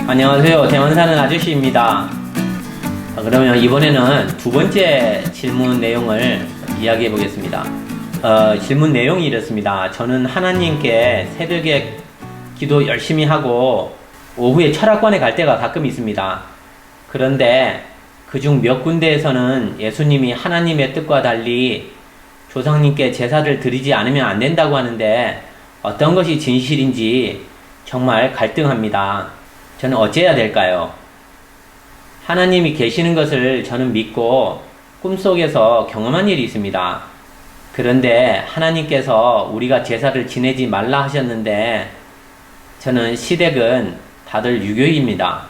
안녕하세요. 대만 사는 아저씨입니다. 그러면 이번에는 두 번째 질문 내용을 이야기해 보겠습니다. 질문 내용이 이렇습니다. 저는 하나님께 새벽에 기도 열심히 하고 오후에 철학관에 갈 때가 가끔 있습니다. 그런데 그중 몇 군데에서는 예수님이 하나님의 뜻과 달리 조상님께 제사를 드리지 않으면 안 된다고 하는데 어떤 것이 진실인지 정말 갈등합니다. 저는 어찌해야 될까요? 하나님이 계시는 것을 저는 믿고 꿈속에서 경험한 일이 있습니다. 그런데 하나님께서 우리가 제사를 지내지 말라 하셨는데 저는 시댁은 다들 유교입니다.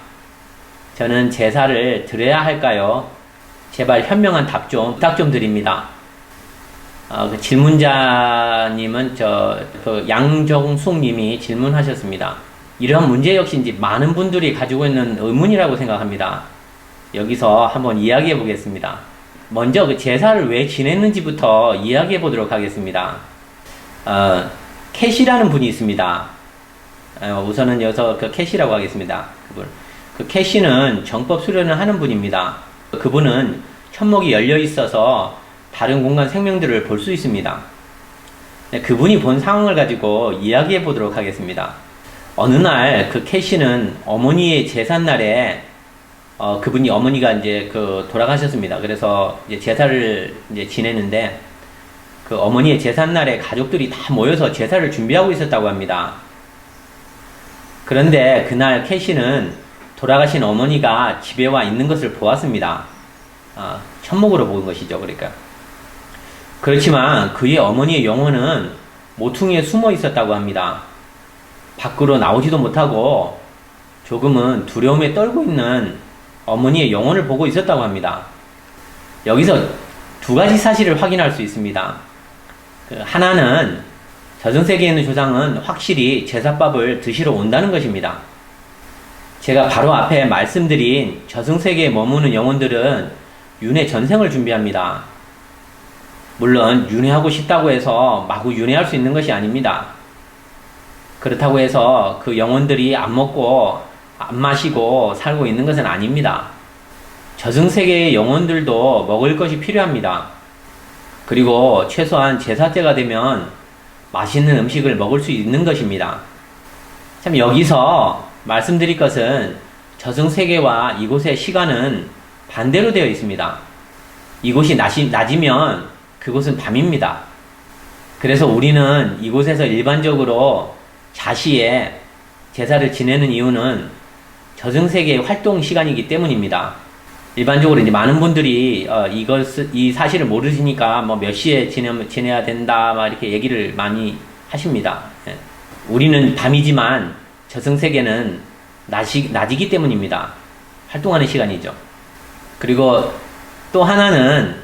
저는 제사를 드려야 할까요? 제발 현명한 부탁 좀 드립니다. 그 질문자님은 양정숙님이 질문하셨습니다. 이러한 문제 역시 이제 많은 분들이 가지고 있는 의문이라고 생각합니다. 여기서 한번 이야기해 보겠습니다. 먼저 그 제사를 왜 지냈는지부터 이야기해 보도록 하겠습니다. 캐시라는 분이 있습니다. 우선은 여기서 그 캐시라고 하겠습니다. 그 캐시는 정법 수련을 하는 분입니다. 그분은 천목이 열려 있어서 다른 공간 생명들을 볼 수 있습니다. 그분이 본 상황을 가지고 이야기해 보도록 하겠습니다. 어느 날 그 캐시는 어머니의 제삿날에 그분이 어머니가 이제 돌아가셨습니다. 그래서 이제 제사를 이제 지내는데 그 어머니의 제삿날에 가족들이 다 모여서 제사를 준비하고 있었다고 합니다. 그런데 그날 캐시는 돌아가신 어머니가 집에 와 있는 것을 보았습니다. 천목으로 본 것이죠. 그렇지만 그의 어머니의 영혼은 모퉁이에 숨어 있었다고 합니다. 밖으로 나오지도 못하고 조금은 두려움에 떨고 있는 어머니의 영혼을 보고 있었다고 합니다. 여기서 두 가지 사실을 확인할 수 있습니다. 하나는 저승세계에 있는 조상은 확실히 제사밥을 드시러 온다는 것입니다. 제가 바로 앞에 말씀드린 저승세계에 머무는 영혼들은 윤회 전생을 준비합니다. 물론 윤회하고 싶다고 해서 마구 윤회할 수 있는 것이 아닙니다. 그렇다고 해서 그 영혼들이 안 먹고 안 마시고 살고 있는 것은 아닙니다. 저승세계의 영혼들도 먹을 것이 필요합니다. 그리고 최소한 제사 때가 되면 맛있는 음식을 먹을 수 있는 것입니다. 참 여기서 말씀드릴 것은 저승세계와 이곳의 시간은 반대로 되어 있습니다. 이곳이 낮이면 그곳은 밤입니다. 그래서 우리는 이곳에서 일반적으로 자시에 제사를 지내는 이유는 저승세계의 활동 시간이기 때문입니다. 일반적으로 이제 많은 분들이 이 사실을 모르시니까 몇 시에 지내야 된다 이렇게 얘기를 많이 하십니다. 우리는 밤이지만 저승세계는 낮이기 때문입니다. 활동하는 시간이죠. 그리고 또 하나는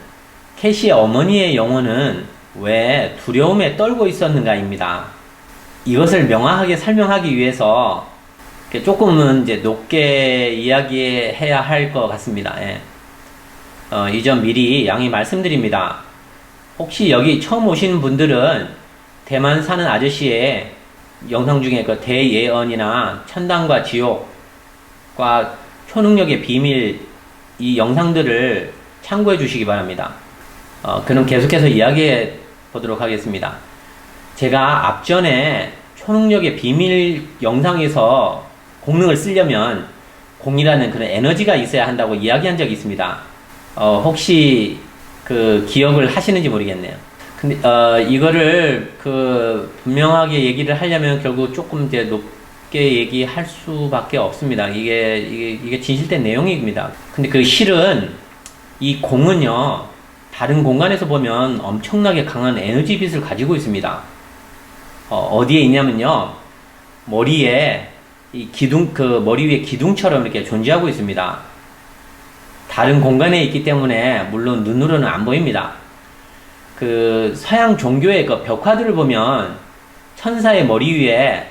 캐시의 어머니의 영혼은 왜 두려움에 떨고 있었는가입니다. 이것을 명확하게 설명하기 위해서 조금은 이제 높게 이야기해야 할 것 같습니다. 이 점 미리 양해 말씀드립니다. 혹시 여기 처음 오시는 분들은 대만 사는 아저씨의 영상 중에 그 대예언이나 천당과 지옥과 초능력의 비밀 이 영상들을 참고해 주시기 바랍니다. 그럼 계속해서 이야기해 보도록 하겠습니다. 제가 앞전에 초능력의 비밀 영상에서 공능을 쓰려면 공이라는 그런 에너지가 있어야 한다고 이야기한 적이 있습니다. 혹시 그 기억을 하시는지 모르겠네요. 근데 이거를 분명하게 얘기를 하려면 결국 조금 이제 높게 얘기할 수밖에 없습니다. 이게 진실된 내용입니다. 근데 그 실은 이 공은요 다른 공간에서 보면 엄청나게 강한 에너지 빛을 가지고 있습니다. 어디에 있냐면요 머리에 머리 위에 기둥처럼 이렇게 존재하고 있습니다. 다른 공간에 있기 때문에 물론 눈으로는 안 보입니다. 서양 종교의 벽화들을 보면 천사의 머리 위에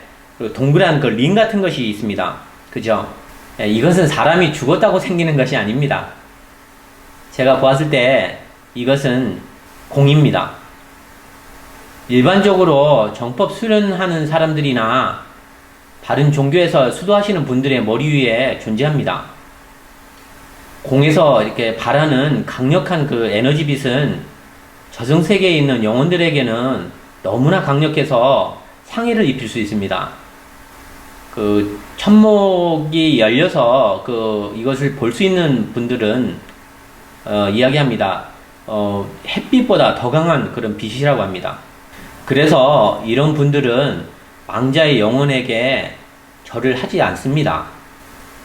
동그란 링 같은 것이 있습니다. 그죠? 이것은 사람이 죽었다고 생기는 것이 아닙니다. 제가 보았을 때 이것은 공입니다. 일반적으로 정법 수련하는 사람들이나 다른 종교에서 수도하시는 분들의 머리 위에 존재합니다. 공에서 이렇게 발하는 강력한 그 에너지 빛은 저승세계에 있는 영혼들에게는 너무나 강력해서 상해를 입힐 수 있습니다. 그 천목이 열려서 이것을 볼 수 있는 분들은 이야기합니다. 햇빛보다 더 강한 그런 빛이라고 합니다. 그래서 이런 분들은 망자의 영혼에게 절을 하지 않습니다.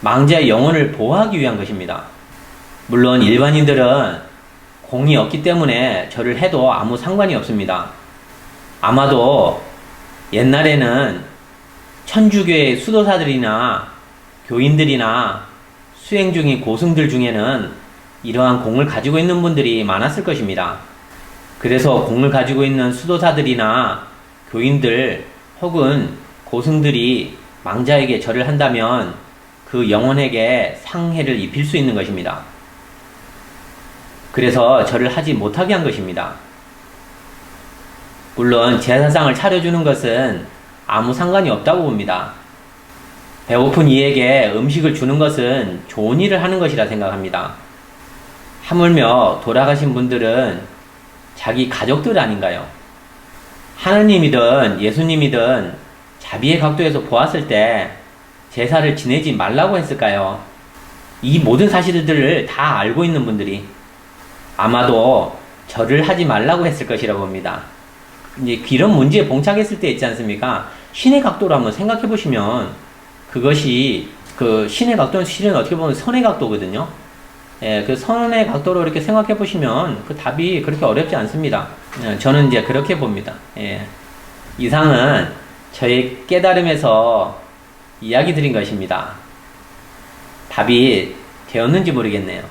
망자의 영혼을 보호하기 위한 것입니다. 물론 일반인들은 공이 없기 때문에 절을 해도 아무 상관이 없습니다. 아마도 옛날에는 천주교의 수도사들이나 교인들이나 수행 중인 고승들 중에는 이러한 공을 가지고 있는 분들이 많았을 것입니다. 그래서 공을 가지고 있는 수도사들이나 교인들 혹은 고승들이 망자에게 절을 한다면 그 영혼에게 상해를 입힐 수 있는 것입니다. 그래서 절을 하지 못하게 한 것입니다. 물론 제사상을 차려주는 것은 아무 상관이 없다고 봅니다. 배고픈 이에게 음식을 주는 것은 좋은 일을 하는 것이라 생각합니다. 하물며 돌아가신 분들은 자기 가족들 아닌가요? 하느님이든 예수님이든 자비의 각도에서 보았을 때 제사를 지내지 말라고 했을까요? 이 모든 사실들을 다 알고 있는 분들이 아마도 절을 하지 말라고 했을 것이라고 봅니다. 이제 이런 문제에 봉착했을 때 있지 않습니까? 신의 각도로 한번 생각해 보시면 그것이 그 신의 각도는 실은 어떻게 보면 선의 각도거든요. 예, 그 선의 각도로 이렇게 생각해 보시면 그 답이 그렇게 어렵지 않습니다. 예, 저는 이제 그렇게 봅니다. 예. 이상은 저의 깨달음에서 이야기 드린 것입니다. 답이 되었는지 모르겠네요.